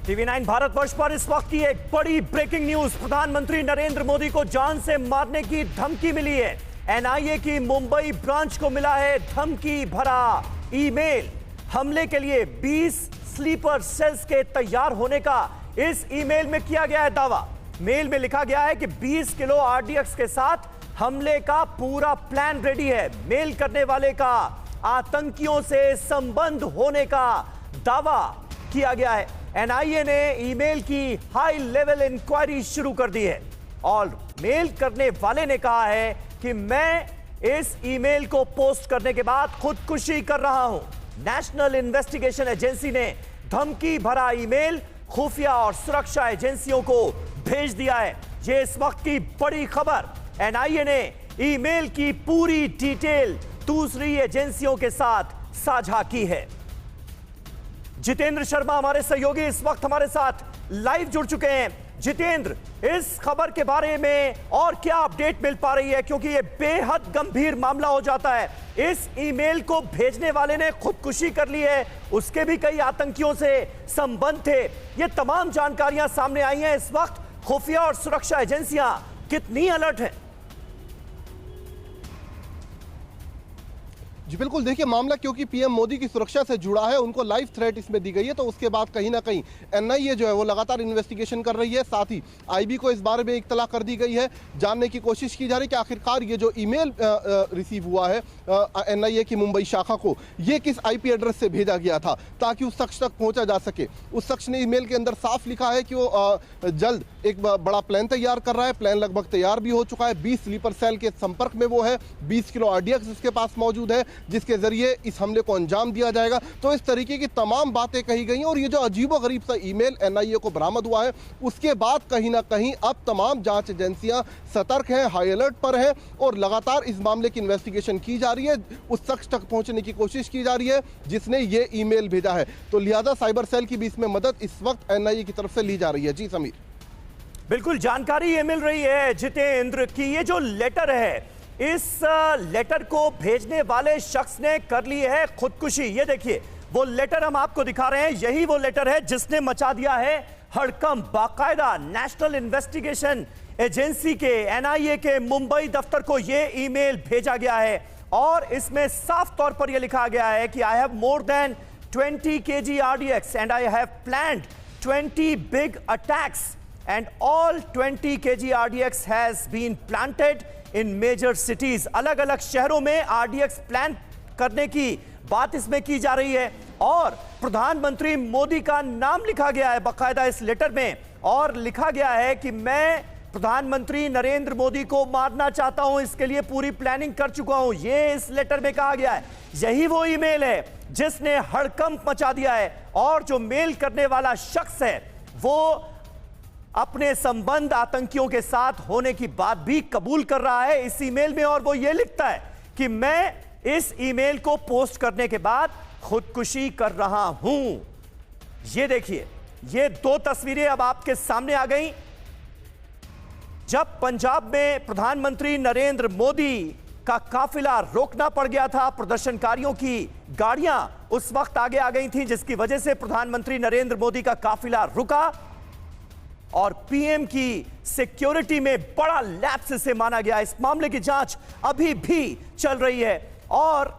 TV9 Bharatvarsh पर इस वक्त की एक बड़ी ब्रेकिंग न्यूज। प्रधानमंत्री नरेंद्र मोदी को जान से मारने की धमकी मिली है। एनआईए की मुंबई ब्रांच को मिला है धमकी भरा ईमेल। हमले के लिए 20 स्लीपर सेल्स के तैयार होने का इस ईमेल में किया गया है दावा। मेल में लिखा गया है कि 20 किलो आरडीएक्स के साथ हमले का पूरा प्लान रेडी है। मेल करने वाले का आतंकियों से संबंध होने का दावा किया गया है। एनआईए ने ईमेल की हाई लेवल इंक्वायरी शुरू कर दी है और मेल करने वाले ने कहा है कि मैं इस ईमेल को पोस्ट करने के बाद खुदकुशी कर रहा हूं। नेशनल इन्वेस्टिगेशन एजेंसी ने धमकी भरा ईमेल खुफिया और सुरक्षा एजेंसियों को भेज दिया है। यह इस वक्त की बड़ी खबर। एनआईए ने ईमेल की पूरी डिटेल दूसरी एजेंसियों के साथ साझा की है। जितेंद्र शर्मा हमारे सहयोगी इस वक्त हमारे साथ लाइव जुड़ चुके हैं। जितेंद्र, इस खबर के बारे में और क्या अपडेट मिल पा रही है, क्योंकि यह बेहद गंभीर मामला हो जाता है। इस ईमेल को भेजने वाले ने खुदकुशी कर ली है, उसके भी कई आतंकियों से संबंध थे। ये तमाम जानकारियां सामने आई हैं। इस वक्त खुफिया और सुरक्षा एजेंसियां कितनी अलर्ट हैं? जी बिल्कुल, देखिए मामला क्योंकि पीएम मोदी की सुरक्षा से जुड़ा है, उनको लाइव थ्रेट इसमें दी गई है, तो उसके बाद कहीं ना कहीं एनआईए जो है वो लगातार इन्वेस्टिगेशन कर रही है। साथ ही आईबी को इस बारे में इत्तला कर दी गई है। जानने की कोशिश की जा रही है कि आखिरकार ये जो ईमेल रिसीव हुआ है एनआईए की मुंबई शाखा को, ये किस आईपी एड्रेस से भेजा गया था ताकि उस शख्स तक पहुंचा जा सके। उस शख्स ने ईमेल के अंदर साफ लिखा है कि वो जल्द एक बड़ा प्लान तैयार कर रहा है। प्लान लगभग तैयार भी हो चुका है। 20 स्लीपर सेल के संपर्क में वो है। 20 किलो आरडीएक्स उसके पास मौजूद है जिसके जरिए इस हमले को अंजाम दिया जाएगा। तो इस तरीके की तमाम बातें कही गई हैं और ये जो अजीबोगरीब सा ईमेल एनआईए को बरामद हुआ है, उसके बाद कहीं ना कहीं अब तमाम जांच एजेंसियां सतर्क हैं, हाई अलर्ट पर हैं और लगातार इस मामले की इन्वेस्टिगेशन की जा रही है। उस शख्स तक पहुंचने की कोशिश की जा रही है जिसने ये ईमेल भेजा है। तो लिहाजा साइबर सेल की भी इसमें मदद इस वक्त एनआईए की तरफ से ली जा रही है। जी समीर, बिल्कुल जानकारी ये मिल रही है जितेंद्र की ये जो लेटर है, इस लेटर को भेजने वाले शख्स ने कर ली है खुदकुशी। ये देखिए वो लेटर हम आपको दिखा रहे हैं, यही वो लेटर है जिसने मचा दिया है हड़कंप। बाकायदा नेशनल इन्वेस्टिगेशन एजेंसी के एनआईए के मुंबई दफ्तर को ये ईमेल भेजा गया है और इसमें साफ तौर पर यह लिखा गया है कि I have more than 20 kg RDX and I have planned 20 big attacks and all 20 kg RDX has been planted in major cities. अलग अलग शहरों में आरडीएक्स प्लान करने की बात इसमें की जा रही है और प्रधानमंत्री मोदी का नाम लिखा गया है बाकायदा इस लेटर में और लिखा गया है कि मैं प्रधानमंत्री नरेंद्र मोदी को मारना चाहता हूं, इसके लिए पूरी प्लानिंग कर चुका हूं। यह इस लेटर में कहा गया है। यही वो ईमेल है जिसने हड़कंप मचा दिया है और जो मेल करने वाला शख्स है वो अपने संबंध आतंकियों के साथ होने की बात भी कबूल कर रहा है इस ईमेल में। और वो ये लिखता है कि मैं इस ईमेल को पोस्ट करने के बाद खुदकुशी कर रहा हूं। ये देखिए, ये दो तस्वीरें अब आपके सामने आ गई। जब पंजाब में प्रधानमंत्री नरेंद्र मोदी का काफिला रोकना पड़ गया था, प्रदर्शनकारियों की गाड़ियां उस वक्त आगे आ गई थी जिसकी वजह से प्रधानमंत्री नरेंद्र मोदी का काफिला रुका और पीएम की सिक्योरिटी में बड़ा लैप्स से माना गया। इस मामले की जांच अभी भी चल रही है और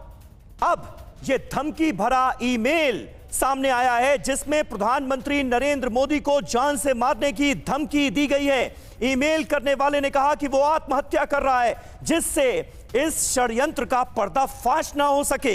अब यह धमकी भरा ईमेल सामने आया है जिसमें प्रधानमंत्री नरेंद्र मोदी को जान से मारने की धमकी दी गई है। ईमेल करने वाले ने कहा कि वो आत्महत्या कर रहा है जिससे इस षड्यंत्र का पर्दाफाश ना हो सके।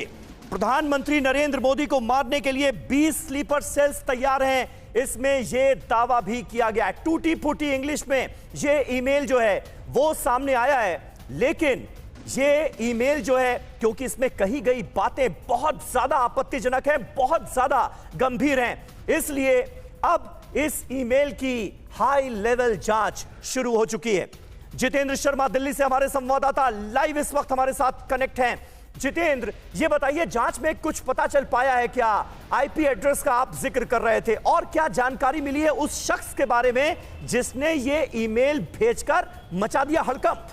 प्रधानमंत्री नरेंद्र मोदी को मारने के लिए 20 स्लीपर सेल्स तैयार हैं, इसमें यह दावा भी किया गया है। टूटी फूटी इंग्लिश में यह ईमेल जो है वो सामने आया है, लेकिन यह ईमेल जो है क्योंकि इसमें कही गई बातें बहुत ज्यादा आपत्तिजनक हैं, बहुत ज्यादा गंभीर हैं, इसलिए अब इस ईमेल की हाई लेवल जांच शुरू हो चुकी है। जितेंद्र शर्मा दिल्ली से हमारे संवाददाता लाइव इस वक्त हमारे साथ कनेक्ट हैं। जितेंद्र, ये बताइए जांच में कुछ पता चल पाया है क्या? आईपी एड्रेस का आप जिक्र कर रहे थे और क्या जानकारी मिली है उस शख्स के बारे में जिसने ये ईमेल भेजकर मचा दिया हड़कंप?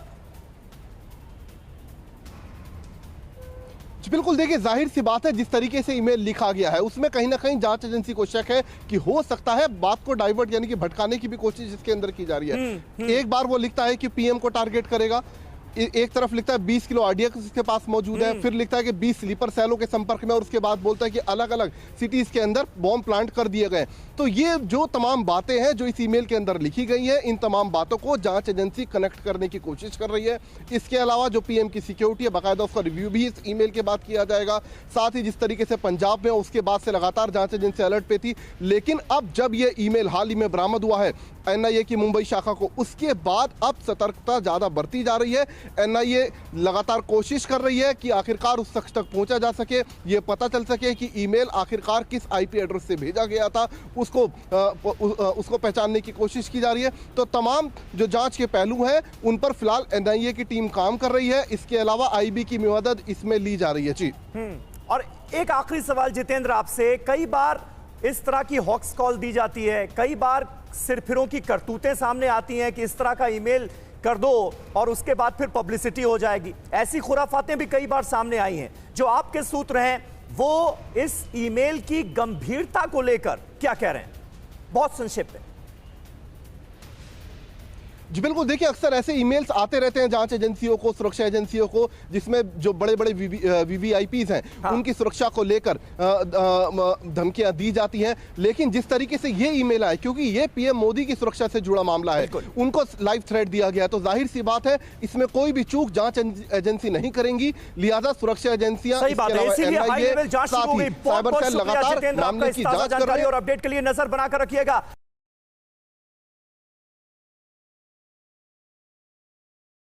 बिल्कुल, देखिए जाहिर सी बात है जिस तरीके से ईमेल लिखा गया है उसमें कहीं ना कहीं जांच एजेंसी को शक है कि हो सकता है बात को डाइवर्ट यानी कि भटकाने की भी कोशिश इसके अंदर की जा रही है। एक बार वो लिखता है कि पीएम को टारगेट करेगा, एक तरफ लिखता है 20 किलो आरडीएक्स उसके पास मौजूद है, फिर लिखता है कि 20 स्लीपर सेलों के संपर्क में, और उसके बाद बोलता है कि अलग अलग सिटीज के अंदर बॉम्ब प्लांट कर दिए गए। तो ये जो तमाम बातें हैं जो इस ईमेल के अंदर लिखी गई है, इन तमाम बातों को जांच एजेंसी कनेक्ट करने की कोशिश कर रही है। इसके अलावा जो पीएम की सिक्योरिटी है, बाकायदा उसका रिव्यू भी इस ईमेल के बाद किया जाएगा। साथ ही जिस तरीके से पंजाब में उसके बाद से लगातार जांच एजेंसी अलर्ट पे थी, लेकिन अब जब ये ईमेल हाल ही में बरामद हुआ है एनआईए की मुंबई शाखा को, उसके बाद अब सतर्कता ज्यादा बढ़ती जा रही है। एनआईए लगातार कोशिश कर रही है कि आखिरकार उस शख्स तक पहुंचा जा सके, ये पता चल सके कि ईमेल आखिरकार किस आईपी एड्रेस से भेजा गया था, उसको पहचानने की कोशिश की जा रही है। तो तमाम जो जांच के पहलू हैं उन पर फिलहाल एनआईए की टीम काम कर रही है। इसके अलावा आईबी की मदद इसमें ली जा रही है। जी और एक आखिरी सवाल जितेंद्र आपसे, कई बार इस तरह की हॉक्स कॉल दी जाती है, कई बार सिरफिरों की करतूतें सामने आती हैं कि इस तरह का ईमेल कर दो और उसके बाद फिर पब्लिसिटी हो जाएगी। ऐसी खुराफातें भी कई बार सामने आई हैं। जो आपके सूत्र हैं वो इस ईमेल की गंभीरता को लेकर क्या कह रहे हैं? बहुत संक्षिप्त है। जी बिल्कुल, देखिए अक्सर ऐसे ईमेल्स आते रहते हैं जांच एजेंसियों को, सुरक्षा एजेंसियों को, जिसमें जो बड़े बड़े वीवीआईपीज हैं उनकी सुरक्षा को लेकर धमकियां दी जाती हैं। लेकिन जिस तरीके से ये ईमेल आए, क्योंकि ये पीएम मोदी की सुरक्षा से जुड़ा मामला है, उनको लाइव थ्रेट दिया गया, तो जाहिर सी बात है इसमें कोई भी चूक जांच एजेंसी नहीं करेंगी। लिहाजा सुरक्षा एजेंसियां, साइबर सेल लगातार मामले की जांच कर रही है और अपडेट के लिए नजर बनाकर रखिएगा।